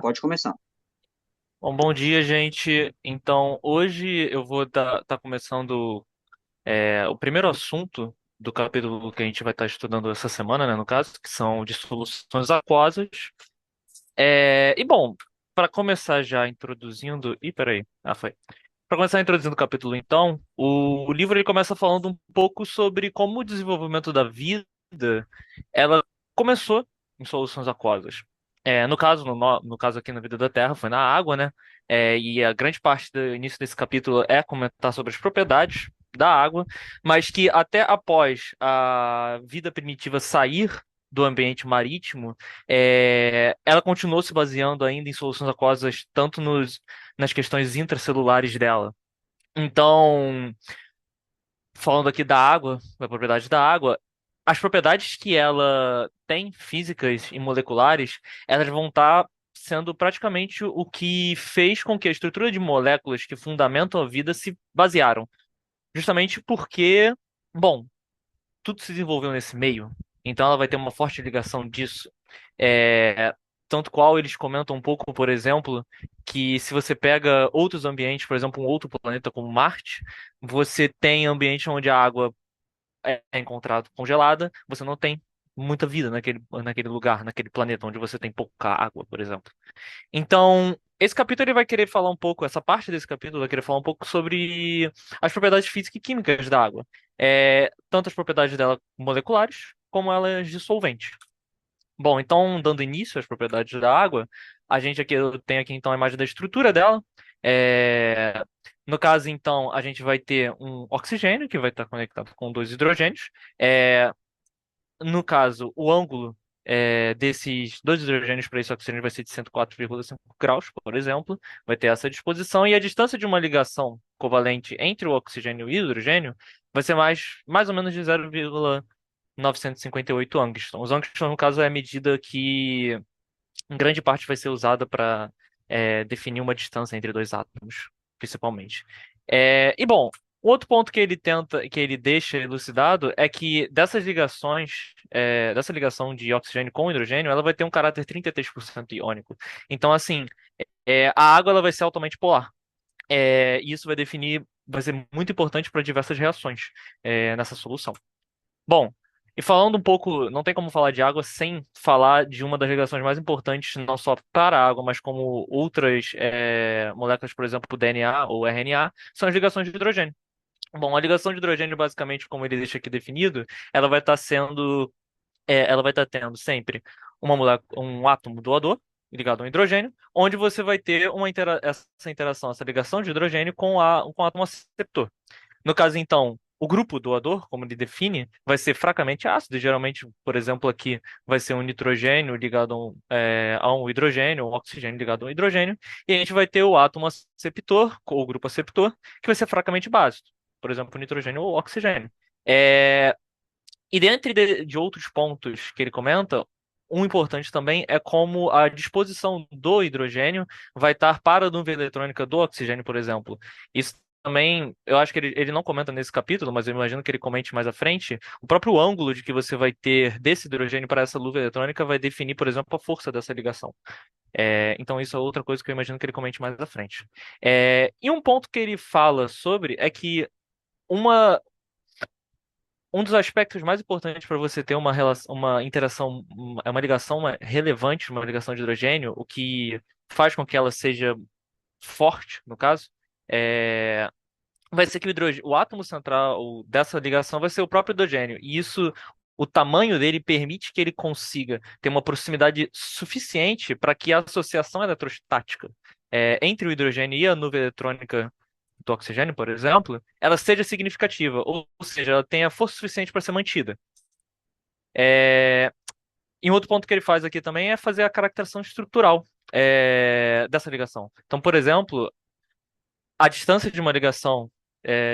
Pode começar. Bom dia, gente. Então, hoje eu vou estar começando o primeiro assunto do capítulo que a gente vai estar estudando essa semana, né, no caso, que são dissoluções aquosas. Bom, para começar já introduzindo. Ih, peraí. Ah, foi. Para começar introduzindo o capítulo, então, o livro ele começa falando um pouco sobre como o desenvolvimento da vida ela começou em soluções aquosas. No caso aqui na vida da Terra, foi na água, né? E a grande parte do início desse capítulo é comentar sobre as propriedades da água, mas que até após a vida primitiva sair do ambiente marítimo, ela continuou se baseando ainda em soluções aquosas, tanto nas questões intracelulares dela. Então, falando aqui da água, da propriedade da água, as propriedades que ela tem, físicas e moleculares, elas vão estar sendo praticamente o que fez com que a estrutura de moléculas que fundamentam a vida se basearam. Justamente porque, bom, tudo se desenvolveu nesse meio, então ela vai ter uma forte ligação disso. É, tanto qual eles comentam um pouco, por exemplo, que se você pega outros ambientes, por exemplo, um outro planeta como Marte, você tem ambiente onde a água é encontrada congelada, você não tem muita vida naquele lugar, naquele planeta onde você tem pouca água, por exemplo. Então, esse capítulo ele vai querer falar um pouco, essa parte desse capítulo vai querer falar um pouco sobre as propriedades físicas e químicas da água. Tanto as propriedades dela moleculares, como elas dissolventes. Bom, então, dando início às propriedades da água, a gente aqui eu tenho aqui então a imagem da estrutura dela. É, No caso, então, a gente vai ter um oxigênio que vai estar conectado com dois hidrogênios. É, No caso, o ângulo desses dois hidrogênios para esse oxigênio vai ser de 104,5 graus, por exemplo. Vai ter essa disposição. E a distância de uma ligação covalente entre o oxigênio e o hidrogênio vai ser mais ou menos de 0,958 angstrom. Os angstrom, no caso, é a medida que, em grande parte, vai ser usada para definir uma distância entre dois átomos, principalmente. Bom, o outro ponto que ele tenta, que ele deixa elucidado é que dessas ligações, dessa ligação de oxigênio com hidrogênio, ela vai ter um caráter 33% iônico. Então, assim, a água ela vai ser altamente polar. E isso vai ser muito importante para diversas reações nessa solução. Bom, e falando um pouco, não tem como falar de água sem falar de uma das ligações mais importantes, não só para a água, mas como outras moléculas, por exemplo, o DNA ou RNA, são as ligações de hidrogênio. Bom, a ligação de hidrogênio, basicamente, como ele deixa aqui definido, ela vai estar ela vai estar tendo sempre um átomo doador ligado a um hidrogênio, onde você vai ter essa interação, essa ligação de hidrogênio com o átomo aceptor. No caso, então, o grupo doador, como ele define, vai ser fracamente ácido. Geralmente, por exemplo, aqui vai ser um nitrogênio ligado a um hidrogênio, um oxigênio ligado a um hidrogênio. E a gente vai ter o átomo aceptor, ou o grupo aceptor, que vai ser fracamente básico. Por exemplo, o nitrogênio ou oxigênio. É, E dentre de outros pontos que ele comenta, um importante também é como a disposição do hidrogênio vai estar para a nuvem eletrônica do oxigênio, por exemplo. Isso também, eu acho que ele não comenta nesse capítulo, mas eu imagino que ele comente mais à frente. O próprio ângulo de que você vai ter desse hidrogênio para essa nuvem eletrônica vai definir, por exemplo, a força dessa ligação. Então, isso é outra coisa que eu imagino que ele comente mais à frente. E um ponto que ele fala sobre é que uma um dos aspectos mais importantes para você ter uma relação, uma interação, uma ligação relevante, uma ligação de hidrogênio, o que faz com que ela seja forte, no caso, é, vai ser que o átomo central dessa ligação vai ser o próprio hidrogênio. E isso, o tamanho dele permite que ele consiga ter uma proximidade suficiente para que a associação eletrostática entre o hidrogênio e a nuvem eletrônica do oxigênio, por exemplo, ela seja significativa, ou seja, ela tenha força suficiente para ser mantida. É, E um outro ponto que ele faz aqui também é fazer a caracterização estrutural dessa ligação. Então, por exemplo, a distância de uma ligação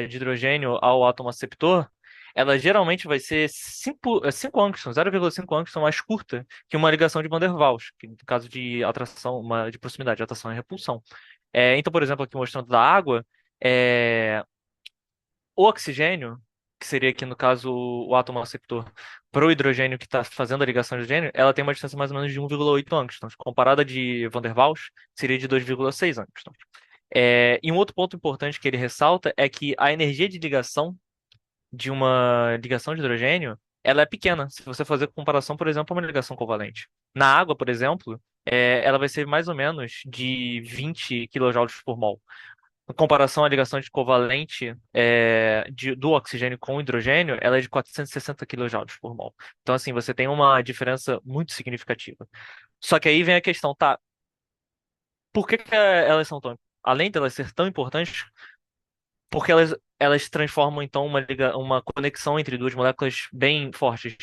de hidrogênio ao átomo aceptor, ela geralmente vai ser 5 angstroms, 0,5 angstrom mais curta que uma ligação de Van der Waals, que no caso de atração, de proximidade, atração e repulsão. Então, por exemplo, aqui mostrando da água, é, o oxigênio, que seria aqui no caso o átomo aceptor, para o hidrogênio que está fazendo a ligação de hidrogênio, ela tem uma distância mais ou menos de 1,8 angstroms. Comparada a de Van der Waals, seria de 2,6 angstroms. E um outro ponto importante que ele ressalta é que a energia de ligação de uma ligação de hidrogênio, ela é pequena. Se você fazer comparação, por exemplo, a uma ligação covalente. Na água, por exemplo, ela vai ser mais ou menos de 20 kJ por mol. Em comparação à ligação de covalente do oxigênio com o hidrogênio, ela é de 460 kJ por mol. Então, assim, você tem uma diferença muito significativa. Só que aí vem a questão, tá? Por que que elas são tão... Além de elas ser tão importantes, porque elas transformam, então, uma conexão entre duas moléculas bem fortes.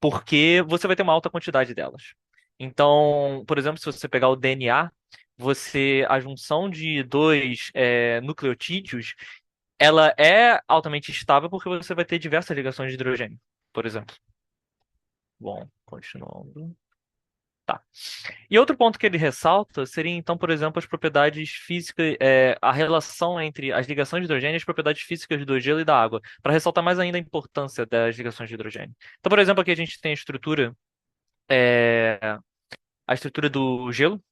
Porque você vai ter uma alta quantidade delas. Então, por exemplo, se você pegar o DNA, a junção de dois nucleotídeos, ela é altamente estável porque você vai ter diversas ligações de hidrogênio, por exemplo. Bom, continuando. Tá. E outro ponto que ele ressalta seria, então, por exemplo, as propriedades físicas, a relação entre as ligações de hidrogênio e as propriedades físicas do gelo e da água, para ressaltar mais ainda a importância das ligações de hidrogênio. Então, por exemplo, aqui a gente tem é, a estrutura do gelo.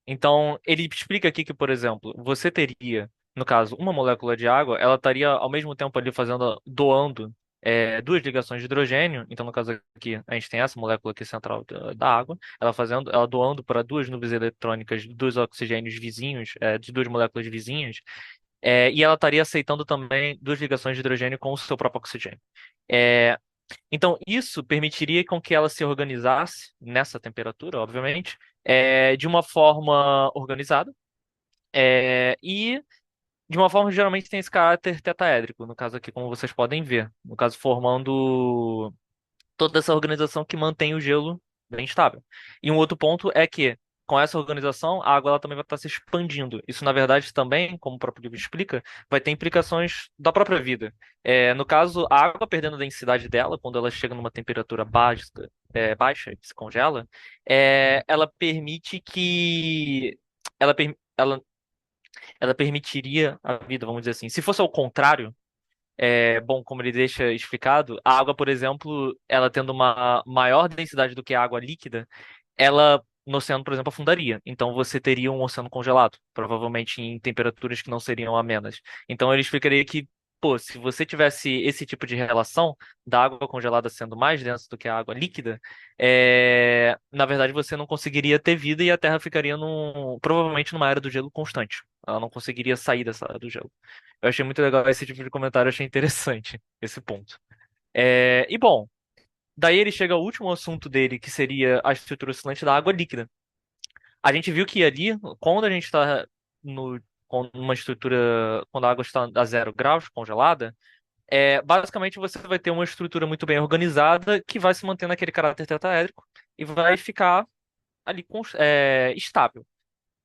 Então, ele explica aqui que, por exemplo, você teria, no caso, uma molécula de água, ela estaria ao mesmo tempo ali doando duas ligações de hidrogênio. Então, no caso aqui, a gente tem essa molécula aqui central da água, ela doando para duas nuvens eletrônicas dos oxigênios vizinhos, de duas moléculas vizinhas, e ela estaria aceitando também duas ligações de hidrogênio com o seu próprio oxigênio. É, então, isso permitiria com que ela se organizasse nessa temperatura, obviamente, de uma forma organizada, e de uma forma que geralmente tem esse caráter tetaédrico, no caso aqui, como vocês podem ver. No caso, formando toda essa organização que mantém o gelo bem estável. E um outro ponto é que, com essa organização, a água ela também vai estar se expandindo. Isso, na verdade, também, como o próprio livro explica, vai ter implicações da própria vida. No caso, a água perdendo a densidade dela, quando ela chega numa temperatura baixa e se congela, ela permite que. Ela permitiria a vida, vamos dizer assim. Se fosse ao contrário, bom, como ele deixa explicado, a água, por exemplo, ela tendo uma maior densidade do que a água líquida, ela no oceano, por exemplo, afundaria. Então você teria um oceano congelado, provavelmente em temperaturas que não seriam amenas. Então ele explicaria que, pô, se você tivesse esse tipo de relação da água congelada sendo mais densa do que a água líquida, na verdade você não conseguiria ter vida e a Terra ficaria provavelmente numa era do gelo constante. Ela não conseguiria sair dessa era do gelo. Eu achei muito legal esse tipo de comentário, eu achei interessante esse ponto. E bom, daí ele chega ao último assunto dele, que seria a estrutura oscilante da água líquida. A gente viu que ali, quando a gente está com uma estrutura, quando a água está a 0 graus, congelada, basicamente você vai ter uma estrutura muito bem organizada que vai se manter naquele caráter tetraédrico e vai ficar ali estável.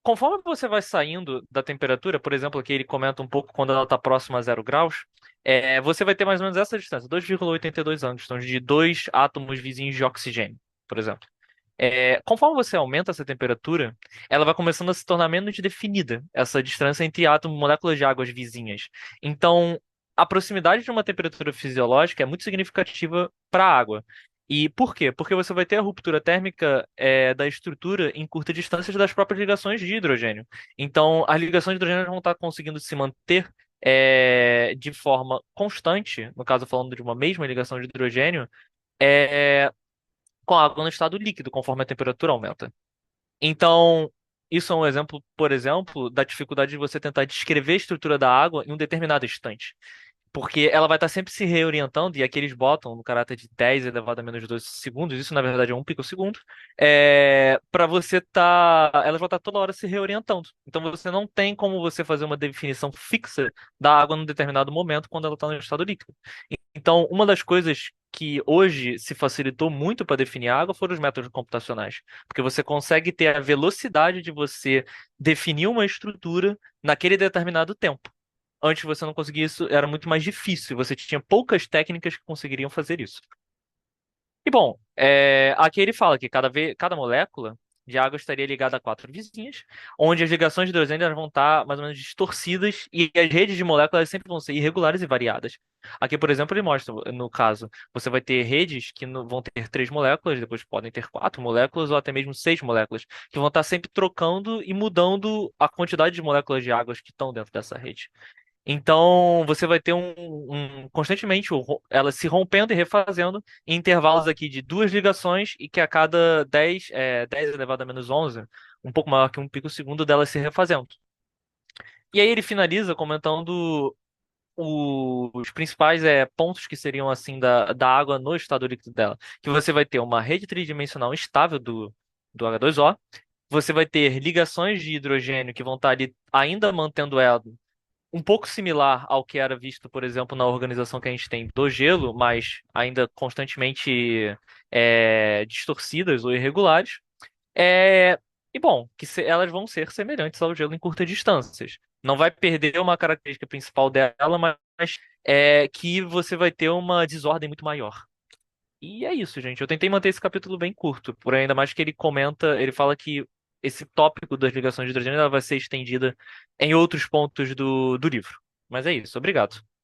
Conforme você vai saindo da temperatura, por exemplo, aqui ele comenta um pouco quando ela está próxima a 0 graus, você vai ter mais ou menos essa distância, 2,82 angstroms, de dois átomos vizinhos de oxigênio, por exemplo. Conforme você aumenta essa temperatura, ela vai começando a se tornar menos definida, essa distância entre átomos e moléculas de águas vizinhas. Então, a proximidade de uma temperatura fisiológica é muito significativa para a água. E por quê? Porque você vai ter a ruptura térmica da estrutura em curta distância das próprias ligações de hidrogênio. Então, as ligações de hidrogênio vão estar conseguindo se manter de forma constante, no caso falando de uma mesma ligação de hidrogênio, é, com a água no estado líquido, conforme a temperatura aumenta. Então, isso é um exemplo, por exemplo, da dificuldade de você tentar descrever a estrutura da água em um determinado instante. Porque ela vai estar sempre se reorientando, e aqui eles botam no caráter de 10 elevado a menos 12 segundos, isso na verdade é 1 picosegundo, para você elas vão estar toda hora se reorientando. Então você não tem como você fazer uma definição fixa da água num determinado momento quando ela está no estado líquido. Então, uma das coisas que hoje se facilitou muito para definir a água foram os métodos computacionais, porque você consegue ter a velocidade de você definir uma estrutura naquele determinado tempo. Antes você não conseguia isso, era muito mais difícil. Você tinha poucas técnicas que conseguiriam fazer isso. E bom, aqui ele fala que cada molécula de água estaria ligada a quatro vizinhas, onde as ligações de hidrogênio elas vão estar mais ou menos distorcidas e as redes de moléculas sempre vão ser irregulares e variadas. Aqui, por exemplo, ele mostra, no caso, você vai ter redes que vão ter três moléculas, depois podem ter quatro moléculas ou até mesmo seis moléculas, que vão estar sempre trocando e mudando a quantidade de moléculas de águas que estão dentro dessa rede. Então, você vai ter constantemente ela se rompendo e refazendo em intervalos aqui de duas ligações e que a cada 10 elevado a menos 11, um pouco maior que um pico segundo dela se refazendo. E aí ele finaliza comentando os principais pontos que seriam assim da água no estado líquido dela. Que você vai ter uma rede tridimensional estável do H2O, você vai ter ligações de hidrogênio que vão estar ali ainda mantendo ela um pouco similar ao que era visto, por exemplo, na organização que a gente tem do gelo, mas ainda constantemente distorcidas ou irregulares. É, e bom, elas vão ser semelhantes ao gelo em curtas distâncias. Não vai perder uma característica principal dela, mas que você vai ter uma desordem muito maior. E é isso, gente. Eu tentei manter esse capítulo bem curto, por ainda mais que ele comenta, ele fala que esse tópico das ligações de hidrogênio ela vai ser estendida em outros pontos do livro. Mas é isso, obrigado.